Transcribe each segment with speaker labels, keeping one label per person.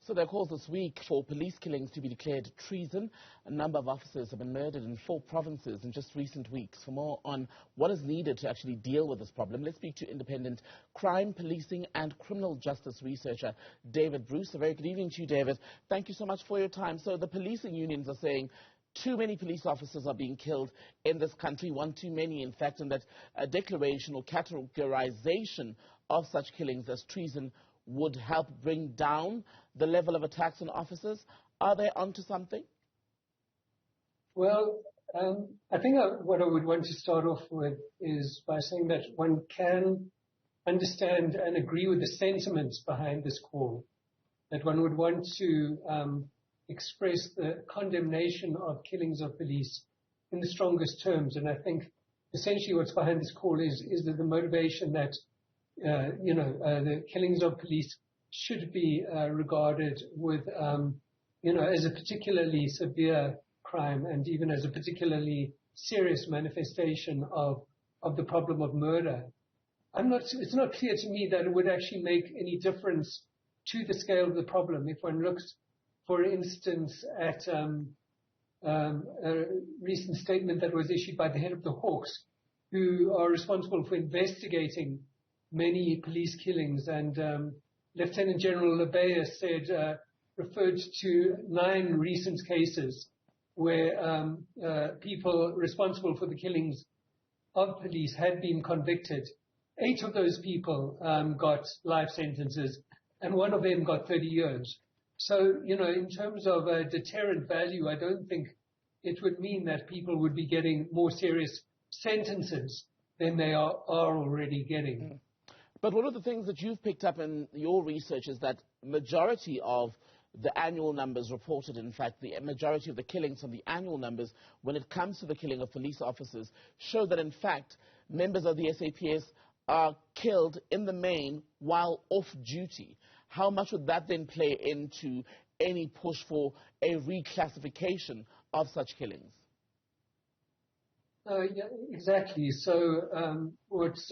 Speaker 1: So there are calls this week for police killings to be declared treason. A number of officers have been murdered in 4 provinces in just recent weeks. For more on what is needed to actually deal with this problem, let's speak to independent crime, policing and criminal justice researcher David Bruce. A very good evening to you, David. Thank you so much for your time. So the policing unions are saying too many police officers are being killed in this country, one too many, in fact, and that a declaration or categorization of such killings as treason would help bring down the level of attacks on officers. Are they onto something?
Speaker 2: Well, I think what I would want to start off with is by saying that one can understand and agree with the sentiments behind this call, that one would want to express the condemnation of killings of police in the strongest terms. And I think essentially what's behind this call is that the motivation that the killings of police should be regarded with, as a particularly severe crime and even as a particularly serious manifestation of the problem of murder. It's not clear to me that it would actually make any difference to the scale of the problem. If one looks, for instance, at a recent statement that was issued by the head of the Hawks, who are responsible for investigating many police killings, and Lieutenant General Lebeya referred to 9 recent cases where people responsible for the killings of police had been convicted. 8 of those people got life sentences, and 1 of them got 30 years. So, in terms of deterrent value, I don't think it would mean that people would be getting more serious sentences than they are already getting.
Speaker 1: But one of the things that you've picked up in your research is that majority of the annual numbers reported, in fact, the majority of the killings from the annual numbers, when it comes to the killing of police officers, show that, in fact, members of the SAPS are killed in the main while off duty. How much would that then play into any push for a reclassification of such killings?
Speaker 2: Yeah, exactly. So what's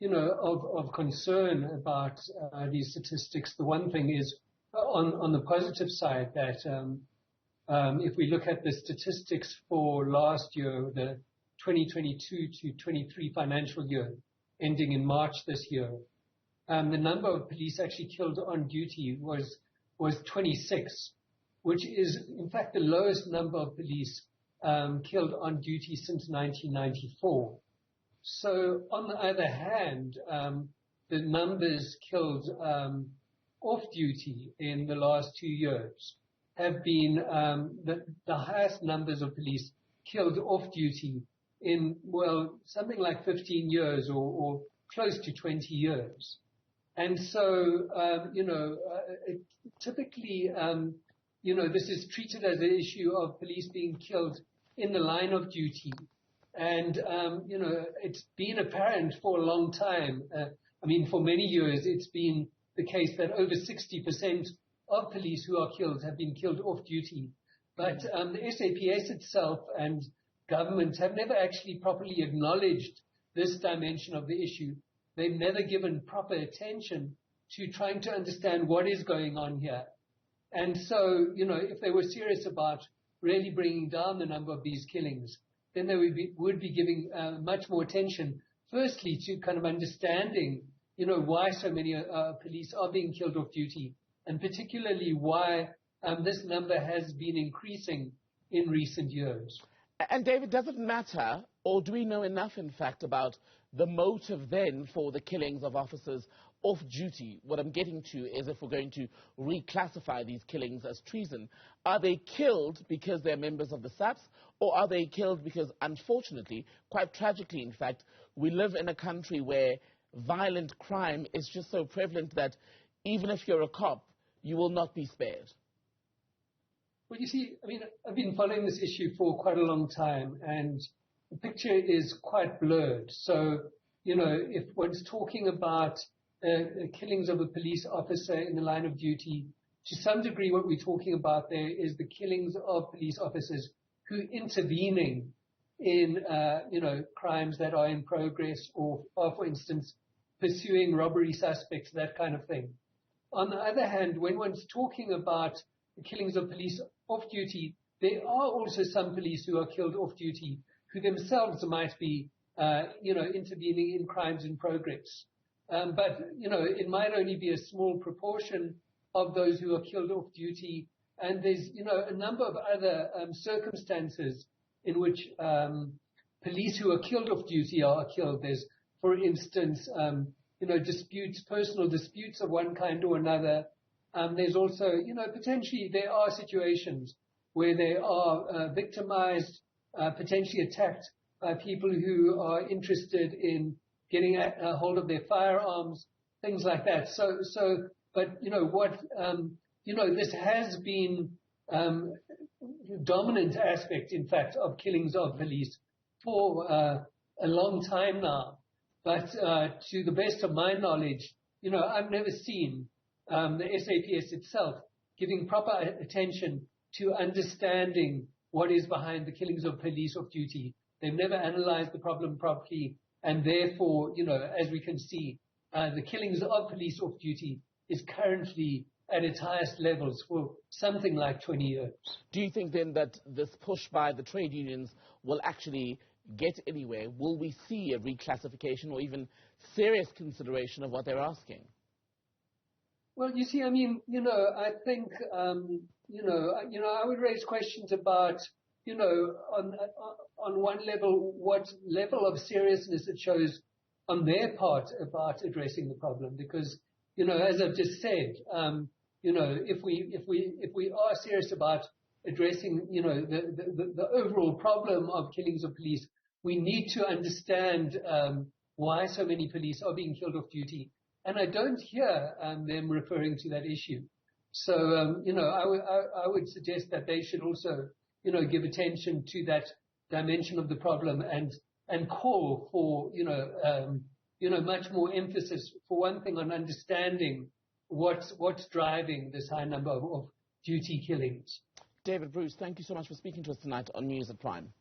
Speaker 2: of concern about these statistics, the one thing is on the positive side that if we look at the statistics for last year, the 2022 to 23 financial year, ending in March this year, the number of police actually killed on duty was 26, which is in fact the lowest number of police killed on duty since 1994. So on the other hand, the numbers killed off duty in the last 2 years have been the highest numbers of police killed off duty in, well, something like 15 years or close to 20 years. And so, typically, this is treated as an issue of police being killed in the line of duty. And, it's been apparent for a long time. For many years, it's been the case that over 60% of police who are killed have been killed off duty. But the SAPS itself and government have never actually properly acknowledged this dimension of the issue. They've never given proper attention to trying to understand what is going on here. And so, if they were serious about really bringing down the number of these killings, then they would be giving much more attention, firstly, to kind of understanding, why so many police are being killed off duty, and particularly why this number has been increasing in recent years.
Speaker 1: And David, does it matter, or do we know enough, in fact, about the motive then for the killings of officers off duty? What I'm getting to is, if we're going to reclassify these killings as treason, are they killed because they're members of the SAPS, or are they killed because, unfortunately, quite tragically, in fact, we live in a country where violent crime is just so prevalent that even if you're a cop, you will not be spared?
Speaker 2: Well, you see, I've been following this issue for quite a long time, and the picture is quite blurred. So, if one's talking about killings of a police officer in the line of duty, to some degree what we're talking about there is the killings of police officers who are intervening in, crimes that are in progress or, for instance, pursuing robbery suspects, that kind of thing. on the other hand, when one's talking about the killings of police off duty, there are also some police who are killed off duty who themselves might be, intervening in crimes in progress. But it might only be a small proportion of those who are killed off duty. And there's, a number of other circumstances in which police who are killed off duty are killed. There's, for instance, disputes, personal disputes of one kind or another. There's also, potentially there are situations where they are victimized, potentially attacked by people who are interested in getting a hold of their firearms, things like that. This has been dominant aspect, in fact, of killings of police for a long time now. But to the best of my knowledge, I've never seen the SAPS itself giving proper attention to understanding what is behind the killings of police off duty. They've never analyzed the problem properly, and therefore, as we can see, the killings of police off duty is currently at its highest levels for something like 20 years.
Speaker 1: Do you think then that this push by the trade unions will actually get anywhere? Will we see a reclassification or even serious consideration of what they're asking?
Speaker 2: Well, you see, I think, I would raise questions about, on one level, what level of seriousness it shows on their part about addressing the problem. Because, as I've just said, if we are serious about addressing, the overall problem of killings of police, we need to understand why so many police are being killed off duty. And I don't hear them referring to that issue. So, I would suggest that they should also, give attention to that dimension of the problem and call for, much more emphasis, for one thing, on understanding what's driving this high number of duty killings.
Speaker 1: David Bruce, thank you so much for speaking to us tonight on News at Prime.